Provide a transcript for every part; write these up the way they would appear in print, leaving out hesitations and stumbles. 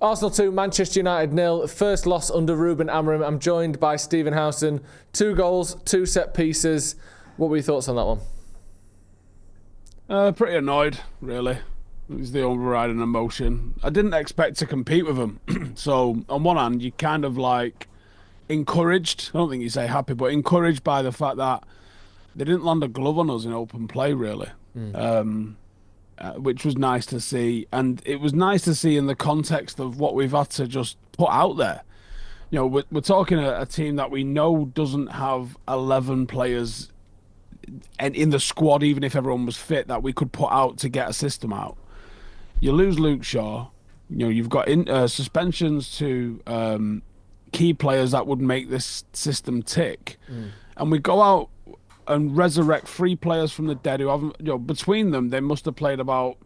Arsenal 2, Manchester United 0. First loss under Ruben Amorim. I'm joined by Stephen Howson. 2 goals, 2 set pieces. What were your thoughts on that one? Pretty annoyed, really. It was the overriding emotion. I didn't expect to compete with them. So, on one hand, you kind of like encouraged, I don't think you say happy, but encouraged by the fact that they didn't land a glove on us in open play, really. Which was nice to see. And it was nice to see in the context of what we've had to just put out there. You know, we're talking a team that we know doesn't have 11 players and in the squad, even if everyone was fit, that we could put out to get a system out. You lose Luke Shaw. You know, you've got suspensions to key players that would make this system tick. And we go out and resurrect 3 players from the dead who haven't, you know, between them, they must have played about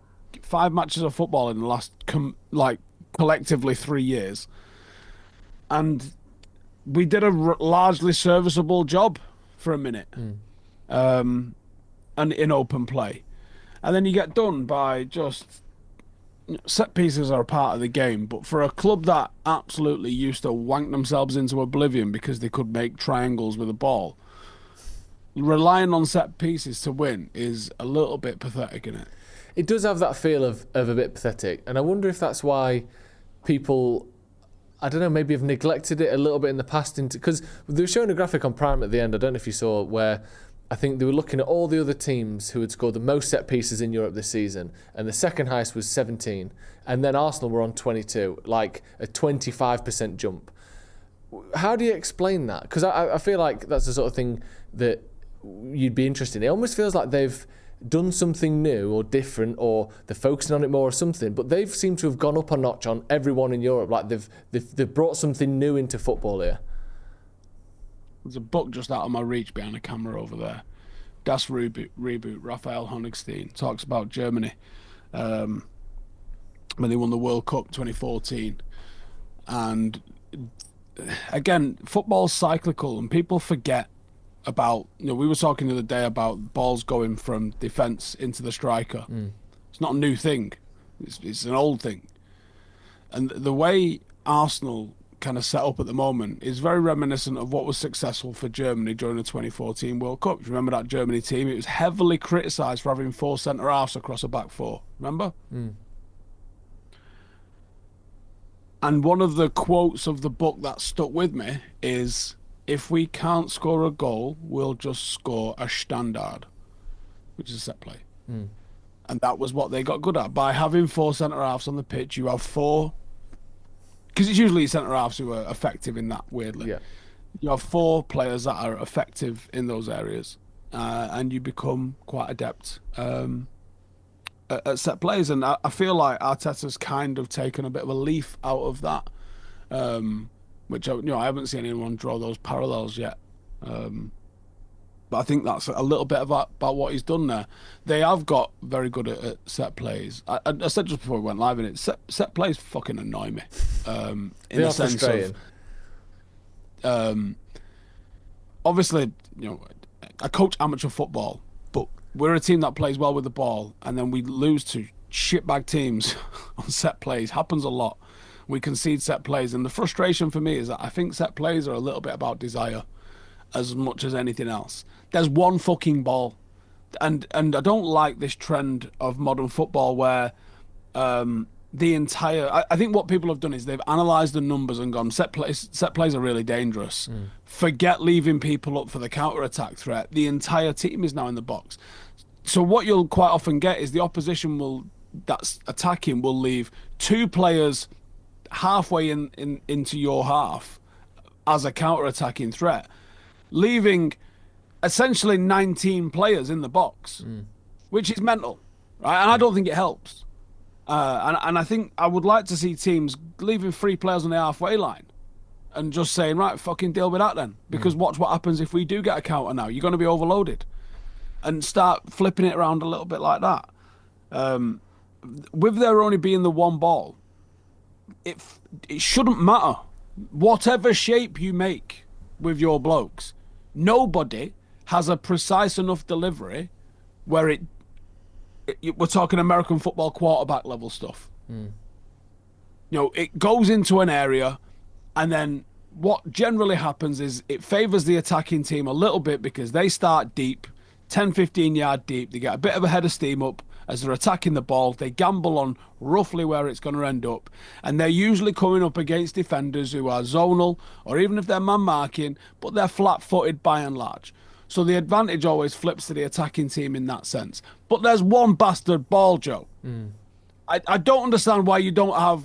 5 matches of football in the last, collectively 3 years. And we did a largely serviceable job for a minute. And in open play. And then you get done by just, set pieces are a part of the game, but for a club that absolutely used to wank themselves into oblivion because they could make triangles with a ball, relying on set pieces to win is a little bit pathetic, isn't it? It does have that feel of a bit pathetic, and I wonder if that's why people, I don't know, maybe have neglected it a little bit in the past. Because they were showing a graphic on Prime at the end, I don't know if you saw, where I think they were looking at all the other teams who had scored the most set pieces in Europe this season, and the second highest was 17, and then Arsenal were on 22, like a 25% jump. How do you explain that? Because I feel like that's the sort of thing that you'd be interested in. It almost feels like they've done something new or different, or they're focusing on it more or something, but they've seemed to have gone up a notch on everyone in Europe. Like they've brought something new into football here. There's a book just out of my reach behind the camera over there. Das Reboot, Raphael Honigstein, talks about Germany when they won the World Cup 2014. And again, football's cyclical, and people forget about, you know, we were talking the other day about balls going from defence into the striker. It's not a new thing. It's an old thing. And the way Arsenal kind of set up at the moment is very reminiscent of what was successful for Germany during the 2014 World Cup. Do you remember that Germany team? It was heavily criticised for having 4 centre-halves across a back 4. Remember? And one of the quotes of the book that stuck with me is, if we can't score a goal, we'll just score a standard, which is a set play. And that was what they got good at. By having 4 centre-halves on the pitch, you have 4, because it's usually centre-halves who are effective in that, weirdly. Yeah. You have 4 players that are effective in those areas, and you become quite adept at set plays. And I feel like Arteta's kind of taken a bit of a leaf out of that, which, you know, I haven't seen anyone draw those parallels yet. But I think that's a little bit about what he's done there. They have got very good at set plays. I said just before we went live in it, set plays fucking annoy me. In the sense of, obviously, you know, I coach amateur football, but we're a team that plays well with the ball, and then we lose to shitbag teams on set plays. Happens a lot. We concede set plays, and the frustration for me is that I think set plays are a little bit about desire as much as anything else. There's one fucking ball, and I don't like this trend of modern football where the entire, I think what people have done is they've analysed the numbers and gone, set plays are really dangerous. Forget leaving people up for the counter-attack threat. The entire team is now in the box. So what you'll quite often get is the opposition that's attacking will leave 2 players halfway into your half as a counter-attacking threat, leaving essentially 19 players in the box, which is mental, right? And I don't think it helps. And I think I would like to see teams leaving 3 players on the halfway line and just saying, right, fucking deal with that then. Because watch what happens if we do get a counter now. You're going to be overloaded. And start flipping it around a little bit like that. With there only being the 1 ball, it shouldn't matter. Whatever shape you make with your blokes, nobody has a precise enough delivery where we're talking American football quarterback level stuff. it goes into an area, and then what generally happens is it favours the attacking team a little bit because they start deep, 10, 15 yard deep. They get a bit of a head of steam up as they're attacking the ball. They gamble on roughly where it's going to end up. And they're usually coming up against defenders who are zonal, or even if they're man marking, but they're flat-footed by and large. So the advantage always flips to the attacking team in that sense. But there's one bastard ball, Joe. I don't understand why you don't have...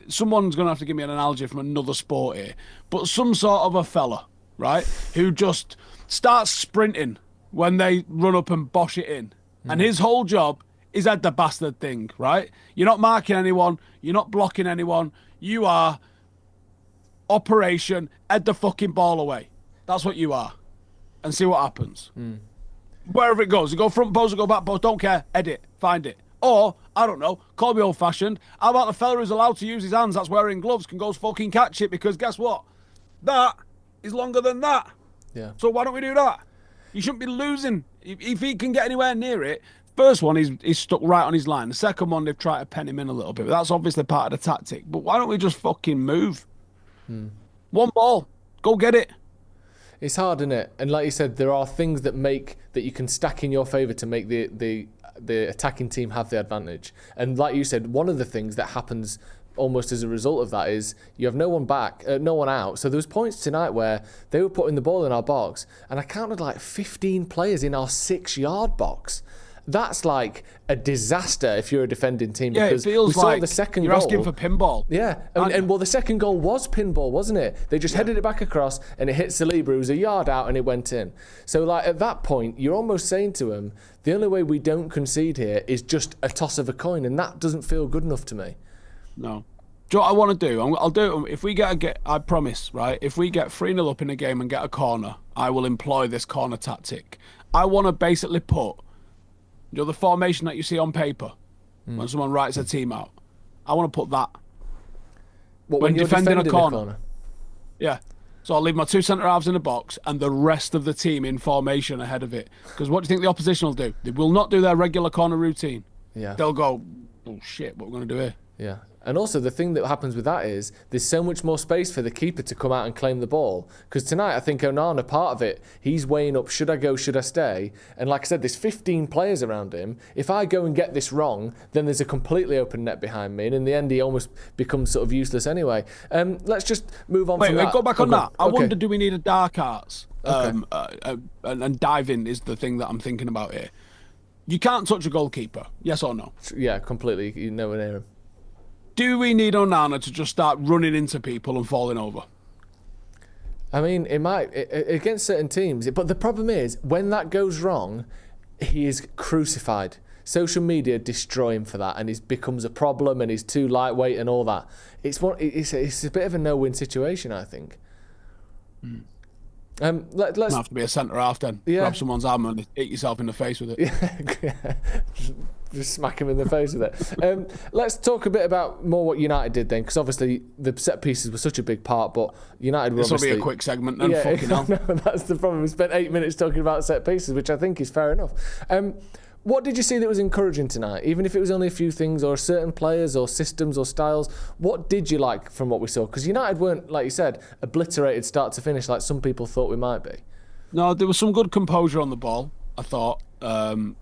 someone's going to have to give me an analogy from another sport here. But some sort of a fella, right, who just starts sprinting when they run up and bosh it in. And his whole job is head the bastard thing, right? You're not marking anyone. You're not blocking anyone. You are operation, head the fucking ball away. That's what you are. And see what happens. Wherever it goes. You go front post or go back post. Don't care. Head it. Find it. Or, I don't know, call me old-fashioned. How about the fella who's allowed to use his hands, that's wearing gloves, can go fucking catch it? Because guess what? That is longer than that. Yeah. So why don't we do that? You shouldn't be losing. If he can get anywhere near it, first one, he's stuck right on his line. The second one, they've tried to pen him in a little bit. But that's obviously part of the tactic. But why don't we just fucking move? One ball. Go get it. It's hard, isn't it? And like you said, there are things that you can stack in your favour to make the attacking team have the advantage. And like you said, one of the things that happens almost as a result of that is you have no one back, no one out. So there was points tonight where they were putting the ball in our box, and I counted like 15 players in our 6-yard box. That's like a disaster if you're a defending team. Yeah, because it feels we saw like the second you're goal. asking for pinball. Yeah, and well, the second goal was pinball, wasn't it? They just headed it back across, and it hit Saliba, who was a yard out, and it went in. So, like, at that point, you're almost saying to him, the only way we don't concede here is just a toss of a coin, and that doesn't feel good enough to me. No. Do you know what I want to do? I'll do it. If we I promise, right? If we get 3-0 up in a game and get a corner, I will employ this corner tactic. I want to basically put, the formation that you see on paper when someone writes a team out. I want to put that. When you're defending a corner? Yeah. So I'll leave my 2 centre halves in a box and the rest of the team in formation ahead of it. Because what do you think the opposition will do? They will not do their regular corner routine. Yeah. They'll go, oh shit, what are we going to do here? Yeah. And also the thing that happens with that is there's so much more space for the keeper to come out and claim the ball. Because tonight I think Onana, part of it, he's weighing up, should I go, should I stay? And like I said, there's 15 players around him. If I go and get this wrong, then there's a completely open net behind me. And in the end, he almost becomes sort of useless anyway. Let's just move on from that. Wait, go back on that. I Okay. wonder, do we need a dark arts? Okay. And diving is the thing that I'm thinking about here. You can't touch a goalkeeper, yes or no? Yeah, completely. You nowhere near him. Do we need Onana to just start running into people and falling over? I mean, it might against certain teams, but the problem is when that goes wrong, he is crucified. Social media destroy him for that, and he becomes a problem, and he's too lightweight and all that. It's a bit of a no-win situation, I think. Let's have to be a centre half then. Yeah. Grab someone's arm and hit yourself in the face with it. Yeah. Just smack him in the face with it. Let's talk a bit about more what United did then, because obviously the set pieces were such a big part, but United were This will be a quick segment then, fucking hell. No, that's the problem. We spent 8 minutes talking about set pieces, which I think is fair enough. What did you see that was encouraging tonight? Even if it was only a few things or certain players or systems or styles, what did you like from what we saw? Because United weren't, like you said, obliterated start to finish like some people thought we might be. No, there was some good composure on the ball, I thought.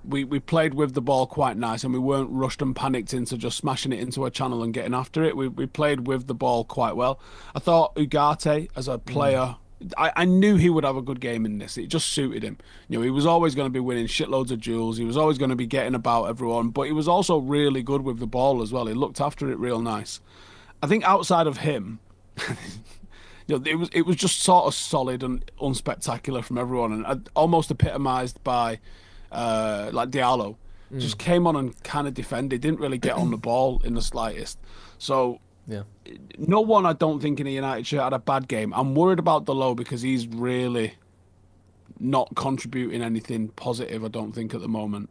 We played with the ball quite nice, and we weren't rushed and panicked into just smashing it into a channel and getting after it. We played with the ball quite well. I thought Ugarte as a player, I knew he would have a good game in this. It just suited him. He was always going to be winning shitloads of duels. He was always going to be getting about everyone, but he was also really good with the ball as well. He looked after it real nice. I think outside of him, it was just sort of solid and unspectacular from everyone, and almost epitomised by like Diallo. Just came on and kind of defended, didn't really get on the ball in the slightest. So yeah, no one, I don't think, in a United shirt had a bad game. I'm worried about Delo because he's really not contributing anything positive, I don't think, at the moment.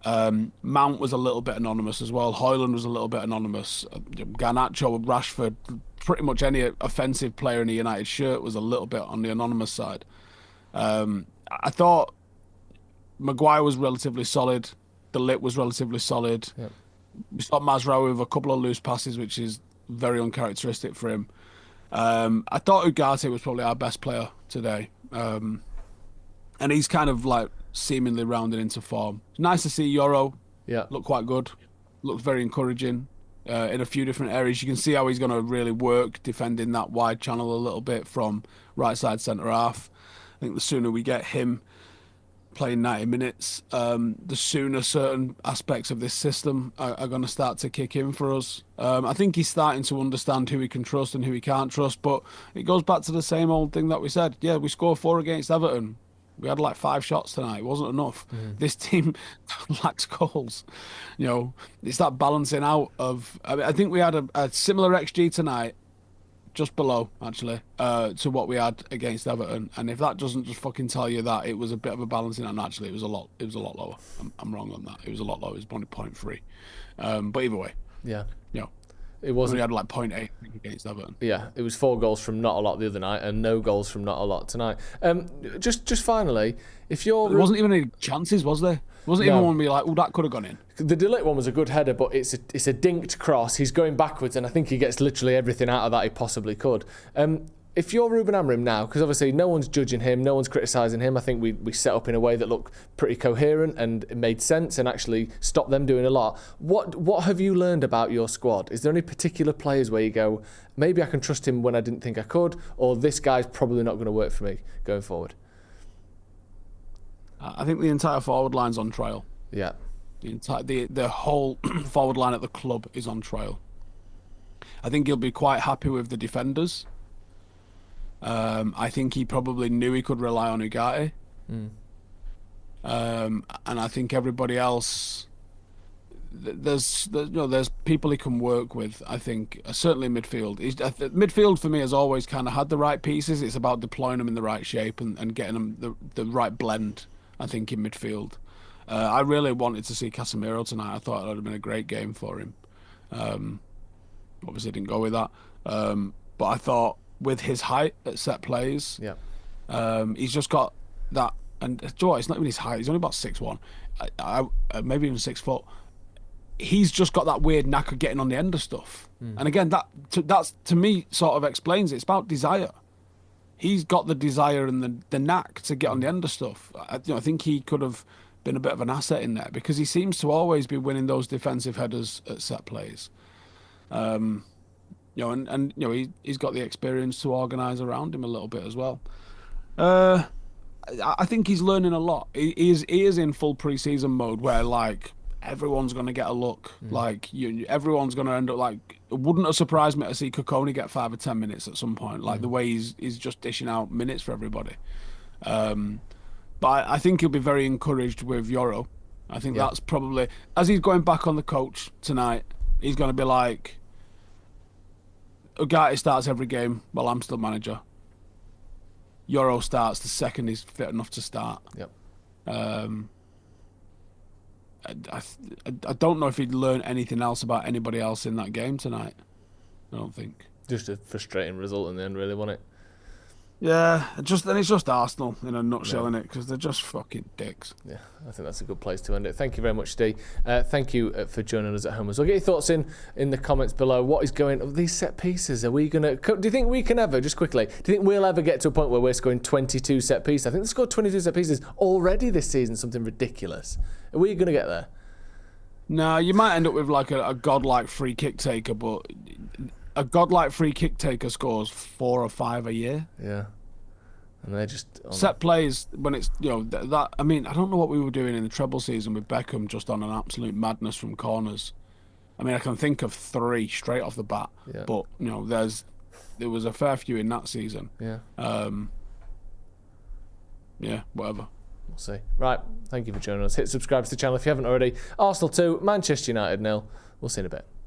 Mount was a little bit anonymous as well. Højlund was a little bit anonymous. Garnacho, Rashford, pretty much any offensive player in a United shirt was a little bit on the anonymous side. I thought Maguire was relatively solid. De Ligt was relatively solid. Yep. We stopped Mazraoui with a couple of loose passes, which is very uncharacteristic for him. I thought Ugarte was probably our best player today. And he's kind of like seemingly rounded into form. It's nice to see Euro Yeah. look quite good. Looks very encouraging in a few different areas. You can see how he's going to really work defending that wide channel a little bit from right side centre half. I think the sooner we get him playing 90 minutes, the sooner certain aspects of this system are going to start to kick in for us. I think he's starting to understand who he can trust and who he can't trust, but it goes back to the same old thing that we said. Yeah, we scored 4 against Everton. We had like 5 shots tonight. It wasn't enough. This team lacks goals. You know, it's that balancing out of... I think we had a similar XG tonight, just below, actually, to what we had against Everton. And if that doesn't just fucking tell you that it was a bit of a balancing, and actually it was a lot lower. I'm wrong on that. It was a lot lower. It was only 0.3. But either way, Yeah. you know, It wasn't. we had like 0.8 against Everton. Yeah, it was 4 goals from not a lot the other night, and no goals from not a lot tonight. Just finally, if you're... There wasn't even any chances, was there? Wasn't even one where you're like, oh, that could have gone in. The De Ligt one was a good header, but it's a dinked cross. He's going backwards, and I think he gets literally everything out of that he possibly could. If you're Ruben Amorim now, because obviously no one's judging him, no one's criticising him, I think we set up in a way that looked pretty coherent and it made sense and actually stopped them doing a lot. What have you learned about your squad? Is there any particular players where you go, maybe I can trust him when I didn't think I could, or this guy's probably not going to work for me going forward? I think the entire forward line's on trial. Yeah. The whole forward line at the club is on trial. I think he'll be quite happy with the defenders. I think he probably knew he could rely on Ugarte. And I think everybody else, there's people he can work with. I think certainly midfield. Midfield for me has always kind of had the right pieces. It's about deploying them in the right shape and getting them the right blend. I think in midfield. I really wanted to see Casemiro tonight. I thought it would have been a great game for him. Obviously didn't go with that. But I thought with his height at set plays, he's just got that. And Joe, it's not even his height. He's only about 6'1", maybe even 6 foot. He's just got that weird knack of getting on the end of stuff. And again, that's to me sort of explains it. It's about desire. He's got the desire and the knack to get on the end of stuff. I think he could have been a bit of an asset in there because he seems to always be winning those defensive headers at set plays. He's got the experience to organise around him a little bit as well. I think he's learning a lot. He is in full pre-season mode where like everyone's going to get a look. Like everyone's going to end up like. It wouldn't have surprised me to see Kokoni get 5 or 10 minutes at some point. Like the way he's just dishing out minutes for everybody. But I think he'll be very encouraged with Euro. I think that's probably as he's going back on the coach tonight. He's going to be like, Ugarte starts every game while I'm still manager. Euro starts the second he's fit enough to start. Yep. I don't know if he'd learn anything else about anybody else in that game tonight. I don't think. Just a frustrating result in the end, really, wasn't it? Yeah, it's just Arsenal in a nutshell, innit? Because they're just fucking dicks. Yeah, I think that's a good place to end it. Thank you very much, Steve. Thank you for joining us at home as well. Get your thoughts in the comments below. What is going on? These set pieces, are we going to... Do you think we can ever, just quickly, do you think we'll ever get to a point where we're scoring 22 set pieces? I think they scored 22 set pieces already this season, something ridiculous. Are we going to get there? No, you might end up with like a godlike free kick taker, but a godlike free kick taker scores 4 or 5 a year. Yeah. And they're just... Set plays, when it's, that... I mean, I don't know what we were doing in the treble season with Beckham just on an absolute madness from corners. I mean, I can think of 3 straight off the bat. Yeah. But, there was a fair few in that season. Yeah. Yeah, whatever. We'll see. Right, thank you for joining us. Hit subscribe to the channel if you haven't already. Arsenal 2, Manchester United 0. We'll see you in a bit.